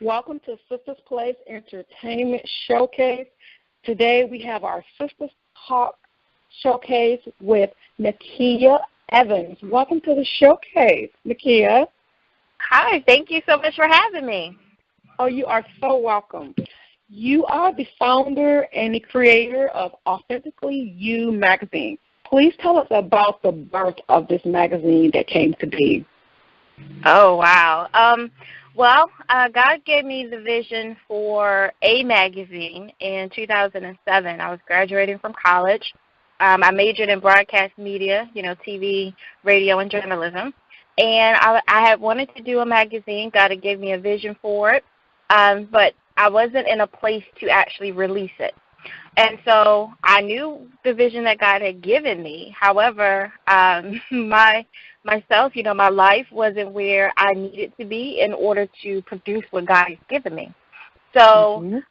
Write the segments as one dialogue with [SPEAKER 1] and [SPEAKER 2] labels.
[SPEAKER 1] Welcome to Sistah's Place Entertainment Showcase. Today we have our Sistah's Talk Showcase with Nakia Evans. Welcome to the showcase, Nakia.
[SPEAKER 2] Hi, thank you so much for having me.
[SPEAKER 1] Oh, you are so welcome. You are the founder and the creator of Authentically You Magazine. Please tell us about the birth of this magazine that came to be.
[SPEAKER 2] Oh, wow. God gave me the vision for a magazine in 2007. I was graduating from college. I majored in broadcast media, TV, radio, and journalism. And I had wanted to do a magazine. God had gave me a vision for it, but I wasn't in a place to actually release it. And so I knew the vision that God had given me. However, my life wasn't where I needed to be in order to produce what God has given me. So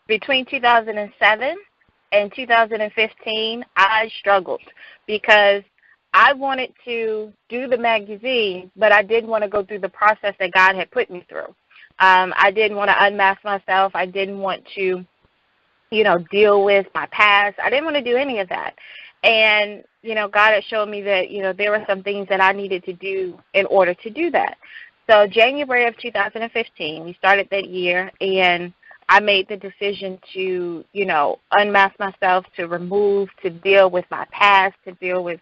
[SPEAKER 2] between 2007 and 2015, I struggled because I wanted to do the magazine, but I didn't want to go through the process that God had put me through. I didn't want to unmask myself. I didn't want to deal with my past. I didn't want to do any of that. And, God had shown me that, there were some things that I needed to do in order to do that. So January of 2015, we started that year, and I made the decision to, unmask myself, to remove, to deal with my past, to deal with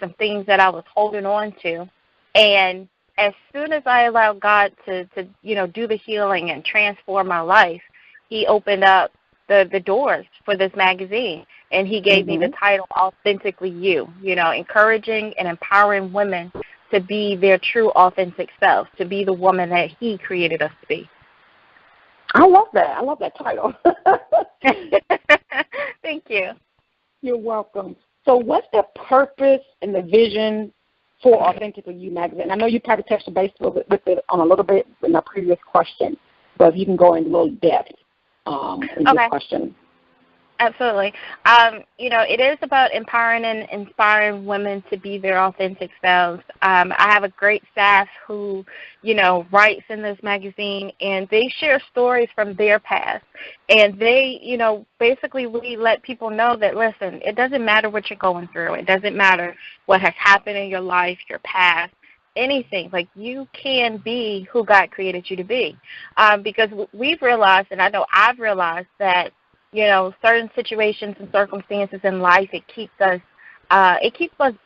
[SPEAKER 2] some things that I was holding on to. And as soon as I allowed God to do the healing and transform my life, He opened up the doors for this magazine, and He gave me the title Authentically You, encouraging and empowering women to be their true authentic selves, to be the woman that He created us to be.
[SPEAKER 1] I love that. I love that title.
[SPEAKER 2] Thank you.
[SPEAKER 1] You're welcome. So what's the purpose and the vision for Authentically You Magazine? I know you probably touched base with it on a little bit in a previous question, but if you can go into a little depth in this question.
[SPEAKER 2] Absolutely. It is about empowering and inspiring women to be their authentic selves. I have a great staff who, writes in this magazine, and they share stories from their past. And they, basically we let people know that, listen, it doesn't matter what you're going through. It doesn't matter what has happened in your life, your past, anything. Like, you can be who God created you to be. Because we've realized, and I know I've realized, that certain situations and circumstances in life, it keeps us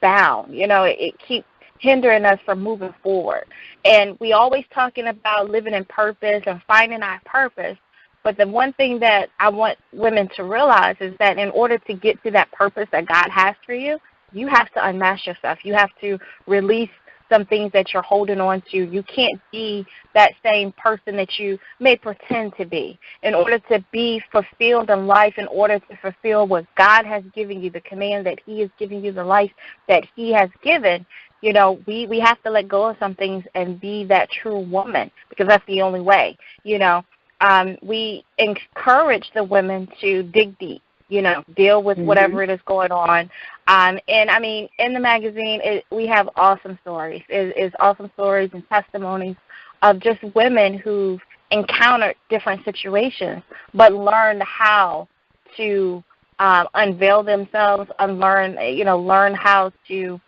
[SPEAKER 2] bound. It keeps hindering us from moving forward. And we always talking about living in purpose and finding our purpose. But the one thing that I want women to realize is that in order to get to that purpose that God has for you, you have to unmask yourself. You have to release some things that you're holding on to. You can't be that same person that you may pretend to be. In order to be fulfilled in life, in order to fulfill what God has given you, the command that He has given you, the life that He has given, we have to let go of some things and be that true woman, because that's the only way. We encourage the women to dig deep, deal with whatever it is going on. And, in the magazine, we have awesome stories. It's awesome stories and testimonies of just women who've encountered different situations, but learned how to unveil themselves, learn how to,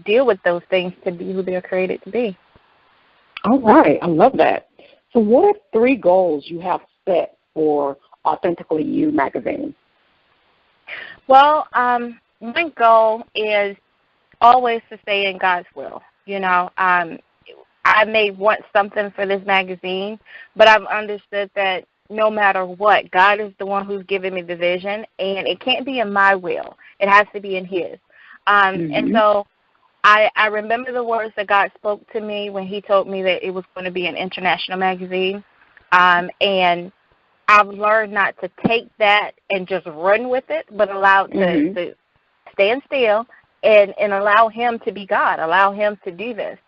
[SPEAKER 2] deal with those things to be who they're created to be.
[SPEAKER 1] All right. I love that. So what are 3 goals you have set for Authentically You Magazine?
[SPEAKER 2] Well, my goal is always to stay in God's will. I may want something for this magazine, but I've understood that no matter what, God is the one who's given me the vision, and it can't be in my will. It has to be in His. And so I remember the words that God spoke to me when He told me that it was going to be an international magazine, and I've learned not to take that and just run with it, but allow it to stand still and allow Him to be God, allow Him to do this.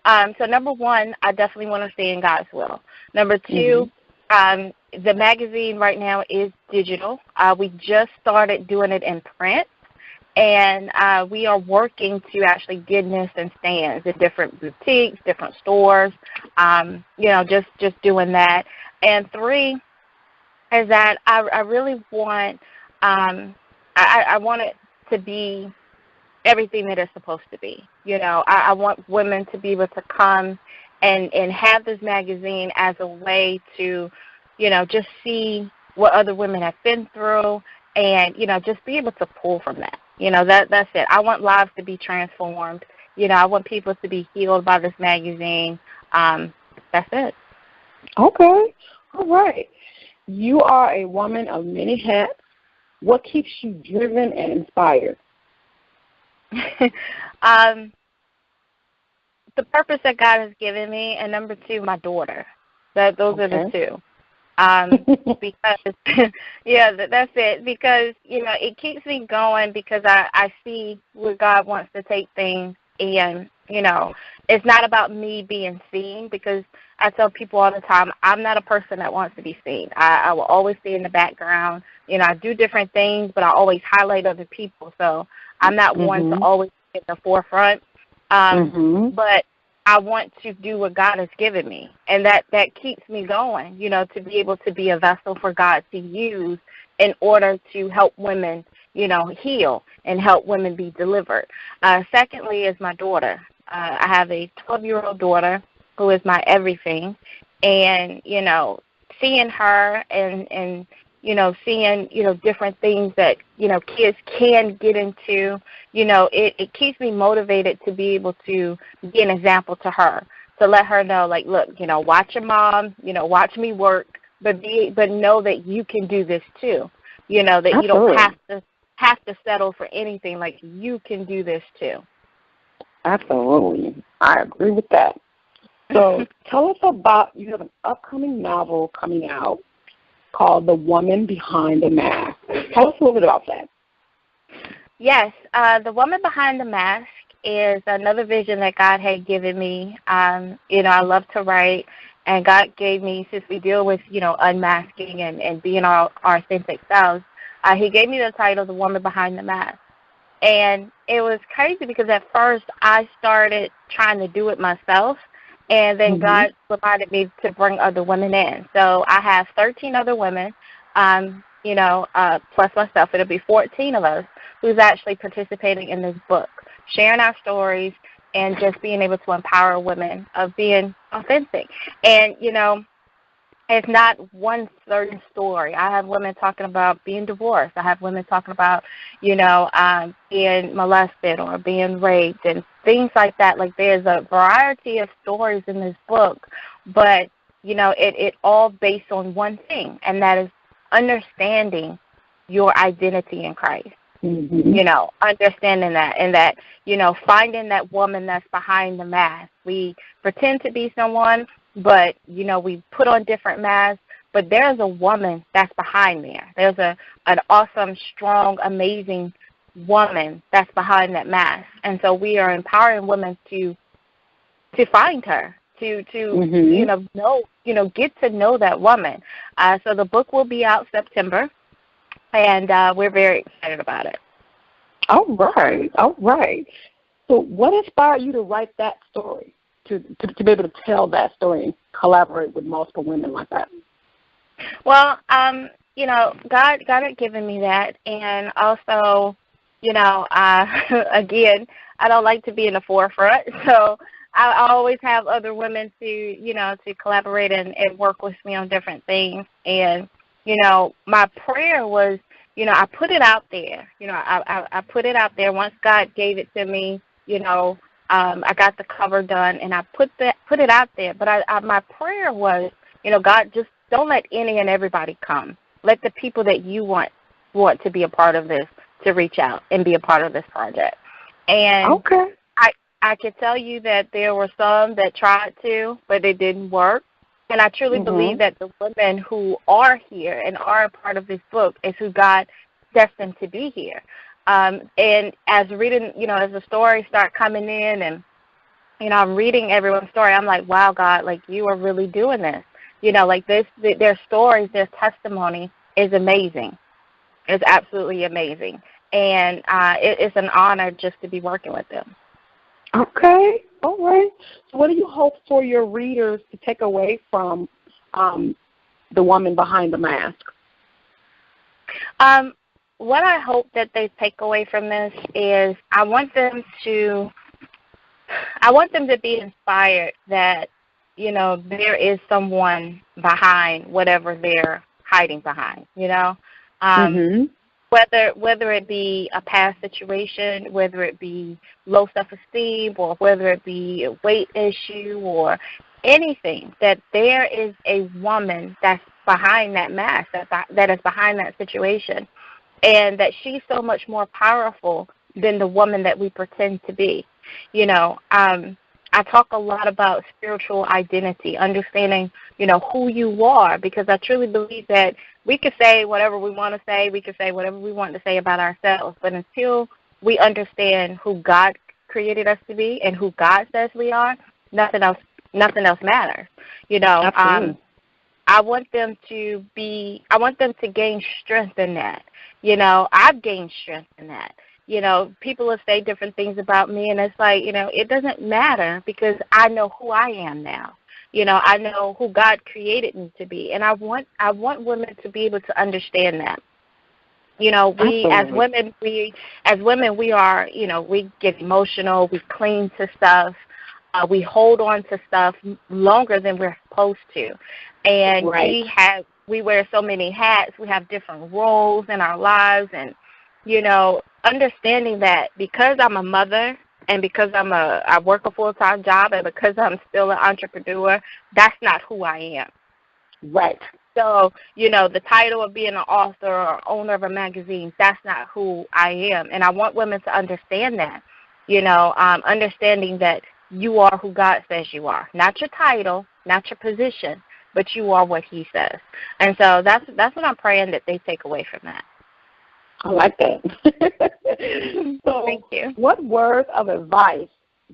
[SPEAKER 2] So number 1, I definitely want to stay in God's will. Number 2, the magazine right now is digital. We just started doing it in print. And we are working to actually get this in stands at different boutiques, different stores, just doing that. And 3 is that I really want I want it to be everything that it's supposed to be. I want women to be able to come and have this magazine as a way to, just see what other women have been through and, just be able to pull from that. That's it. I want lives to be transformed. I want people to be healed by this magazine. That's it.
[SPEAKER 1] Okay. All right. You are a woman of many hats. What keeps you driven and inspired?
[SPEAKER 2] The purpose that God has given me, and number 2, my daughter. Those are the 2. Because, yeah, that's it. Because, it keeps me going because I see where God wants to take things. And, it's not about me being seen, because I tell people all the time, I'm not a person that wants to be seen. I will always stay in the background. I do different things, but I always highlight other people. So I'm not one to always be at the forefront. But I want to do what God has given me, and that keeps me going, to be able to be a vessel for God to use in order to help women, heal and help women be delivered. Secondly is my daughter. I have a 12-year-old daughter who is my everything, and, seeing her and seeing, different things that, kids can get into, it keeps me motivated to be able to be an example to her, to let her know, like, look, watch your mom, watch me work, but know that you can do this too, that
[SPEAKER 1] Absolutely.
[SPEAKER 2] You don't have to settle for anything, like you can do this too.
[SPEAKER 1] Absolutely. I agree with that. So tell us about, you have an upcoming novel coming out called The Woman Behind the Mask. Tell us a little bit about that.
[SPEAKER 2] Yes, The Woman Behind the Mask is another vision that God had given me. I love to write, and God gave me, since we deal with, unmasking and being our authentic selves, He gave me the title, The Woman Behind the Mask. And it was crazy because at first I started trying to do it myself, and then God reminded me to bring other women in. So I have 13 other women, plus myself. It'll be 14 of us who's actually participating in this book, sharing our stories and just being able to empower women of being authentic. And, it's not one certain story. I have women talking about being divorced. I have women talking about, being molested or being raped and things like that. Like, there's a variety of stories in this book, but, it all based on one thing, and that is understanding your identity in Christ. Understanding that, and that, finding that woman that's behind the mask. We pretend to be someone, but, we put on different masks, but there's a woman that's behind there. There's an awesome, strong, amazing woman that's behind that mask. And so we are empowering women to find her, to get to know that woman. So the book will be out September, and we're very excited about it.
[SPEAKER 1] All right. So what inspired you to write that story? To be able to tell that story and collaborate with multiple women like that?
[SPEAKER 2] Well, God had given me that, and also, again, I don't like to be in the forefront, so I always have other women to collaborate and work with me on different things. And, my prayer was, I put it out there. I put it out there. Once God gave it to me, I got the cover done, and I put it out there. But my prayer was, God, just don't let any and everybody come. Let the people that you want to be a part of this to reach out and be a part of this project. And
[SPEAKER 1] okay.
[SPEAKER 2] I could tell you that there were some that tried to, but it didn't work. And I truly believe that the women who are here and are a part of this book is who God destined to be here. And as reading, as the stories start coming in and, I'm reading everyone's story, I'm like, wow, God, like, you are really doing this. Like their stories, their testimony is amazing. It's absolutely amazing. And it's an honor just to be working with them.
[SPEAKER 1] Okay. All right. So what do you hope for your readers to take away from the woman behind the mask?
[SPEAKER 2] What I hope that they take away from this is I want them to be inspired that, you know, there is someone behind whatever they're hiding behind, you know. Whether it be a past situation, whether it be low self-esteem, or whether it be a weight issue or anything, that there is a woman that's behind that mask, that is behind that situation, and that she's so much more powerful than the woman that we pretend to be. You know, I talk a lot about spiritual identity, understanding, you know, who you are, because I truly believe that we could say whatever we want to say, we could say whatever we want to say about ourselves, but until we understand who God created us to be and who God says we are, nothing else matters. You know, I want them to gain strength in that. You know, I've gained strength in that. You know, people will say different things about me, and it's like, you know, it doesn't matter because I know who I am now. You know, I know who God created me to be, and I want women to be able to understand that. You know, we as women, we are, you know, we get emotional, we cling to stuff, we hold on to stuff longer than we're supposed to, and we wear so many hats, we have different roles in our lives, and you know, understanding that because I'm a mother and because I work a full-time job and because I'm still an entrepreneur, that's not who I am.
[SPEAKER 1] Right.
[SPEAKER 2] So, you know, the title of being an author or owner of a magazine, that's not who I am. And I want women to understand that, you know, understanding that you are who God says you are. Not your title, not your position, but you are what he says. And so that's what I'm praying that they take away from that.
[SPEAKER 1] I like that. So,
[SPEAKER 2] thank you.
[SPEAKER 1] What words of advice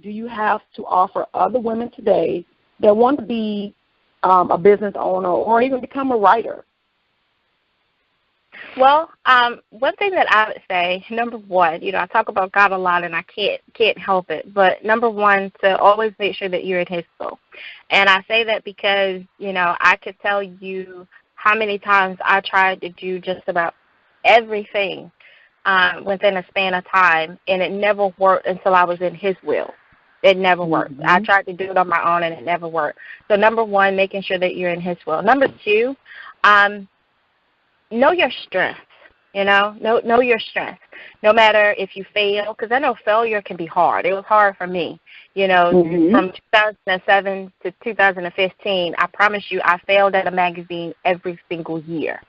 [SPEAKER 1] do you have to offer other women today that want to be a business owner or even become a writer?
[SPEAKER 2] Well, one thing that I would say, number one, you know, I talk about God a lot and I can't help it, but number one, to always make sure that you're in his will. And I say that because, you know, I could tell you how many times I tried to do just about everything within a span of time, and it never worked until I was in his will. It never worked. I tried to do it on my own, and it never worked. So number one, making sure that you're in his will. Number two, know your strengths. You know your strengths. No matter if you fail, because I know failure can be hard. It was hard for me. You know, from 2007 to 2015, I promise you, I failed at a magazine every single year.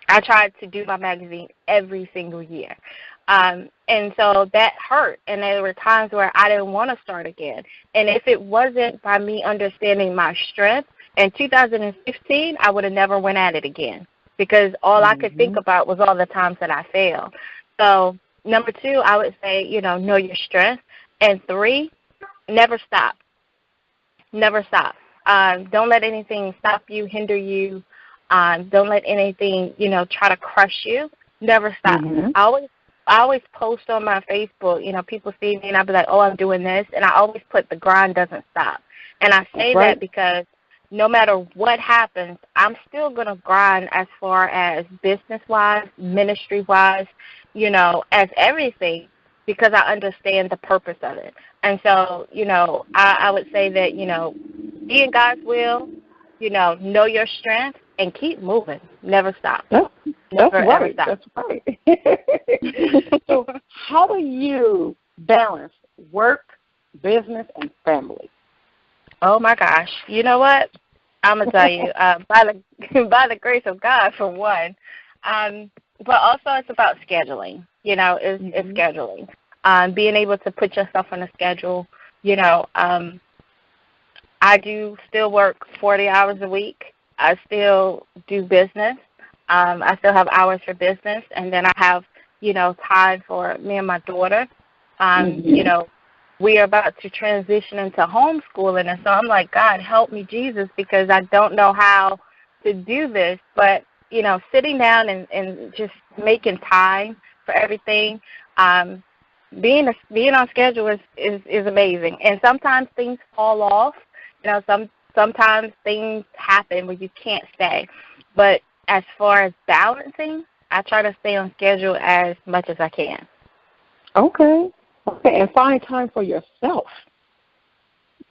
[SPEAKER 2] I tried to do my magazine every single year. And so that hurt, and there were times where I didn't want to start again. And if it wasn't by me understanding my strength, in 2015, I would have never went at it again because all I could think about was all the times that I failed. So number two, I would say, you know your strength. And three, never stop. Never stop. Don't let anything stop you, hinder you. Don't let anything, you know, try to crush you. Never stop. I always post on my Facebook, you know, people see me and I'll be like, oh, I'm doing this. And I always put the grind doesn't stop. And I say that because no matter what happens, I'm still going to grind as far as business-wise, ministry-wise, you know, as everything, because I understand the purpose of it. And so, you know, I would say that, you know, be in God's will, you know your strength, and keep moving. Never stop.
[SPEAKER 1] That's right. So how do you balance work, business, and family?
[SPEAKER 2] Oh, my gosh. You know what? I'm going to tell you, by the grace of God, for one. But also it's about scheduling. You know, it's scheduling. Being able to put yourself on a schedule. You know, I do still work 40 hours a week. I still do business. I still have hours for business, and then I have, you know, time for me and my daughter. You know, we are about to transition into homeschooling, and so I'm like, God, help me, Jesus, because I don't know how to do this. But, you know, sitting down and just making time for everything, being on schedule is amazing. And sometimes things fall off. You know, sometimes things happen where you can't stay. But as far as balancing, I try to stay on schedule as much as I can.
[SPEAKER 1] Okay. Okay, and find time for yourself.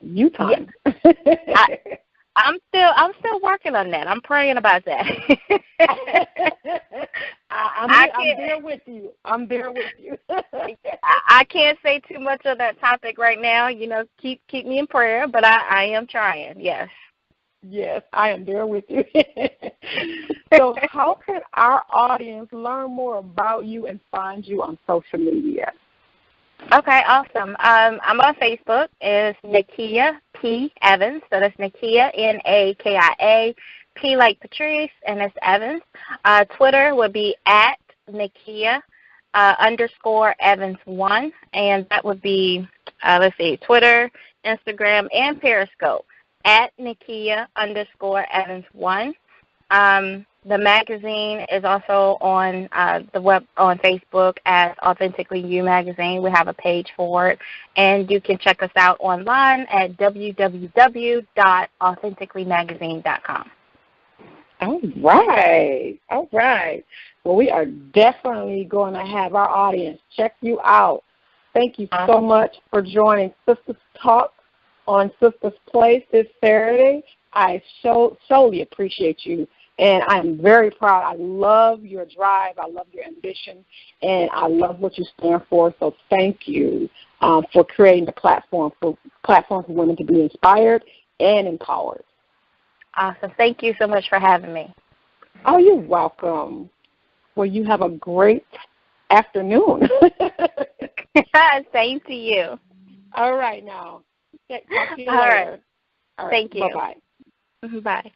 [SPEAKER 1] You time.
[SPEAKER 2] Yeah. I'm still working on that. I'm praying about that.
[SPEAKER 1] I'm there with you. I'm there with you.
[SPEAKER 2] I can't say too much of that topic right now. Keep me in prayer, but I am trying. Yes.
[SPEAKER 1] Yes, I am there with you. So how can our audience learn more about you and find you on social media?
[SPEAKER 2] Okay, awesome. I'm on Facebook. It's Nakia P. Evans. So that's Nakia, Nakia, P like Patrice, and it's Evans. Twitter would be at Nakia _Evans1, and that would be, Twitter, Instagram, and Periscope at Nakia _Evans1. The magazine is also on the web on Facebook as Authentically You Magazine. We have a page for it, and you can check us out online at www.AuthenticallyMagazine.com.
[SPEAKER 1] All right. All right. Well, we are definitely going to have our audience check you out. Thank you so much for joining Sistah's Talk on Sistah's Place this Saturday. I solely appreciate you. And I'm very proud. I love your drive. I love your ambition. And I love what you stand for. So thank you for creating the platform for women to be inspired and empowered.
[SPEAKER 2] Awesome. Thank you so much for having me.
[SPEAKER 1] Oh, you're welcome. Well, you have a great afternoon.
[SPEAKER 2] Same to you.
[SPEAKER 1] All right now. Talk to you later.
[SPEAKER 2] All right.
[SPEAKER 1] All right.
[SPEAKER 2] Thank you.
[SPEAKER 1] Bye-bye.
[SPEAKER 2] Bye.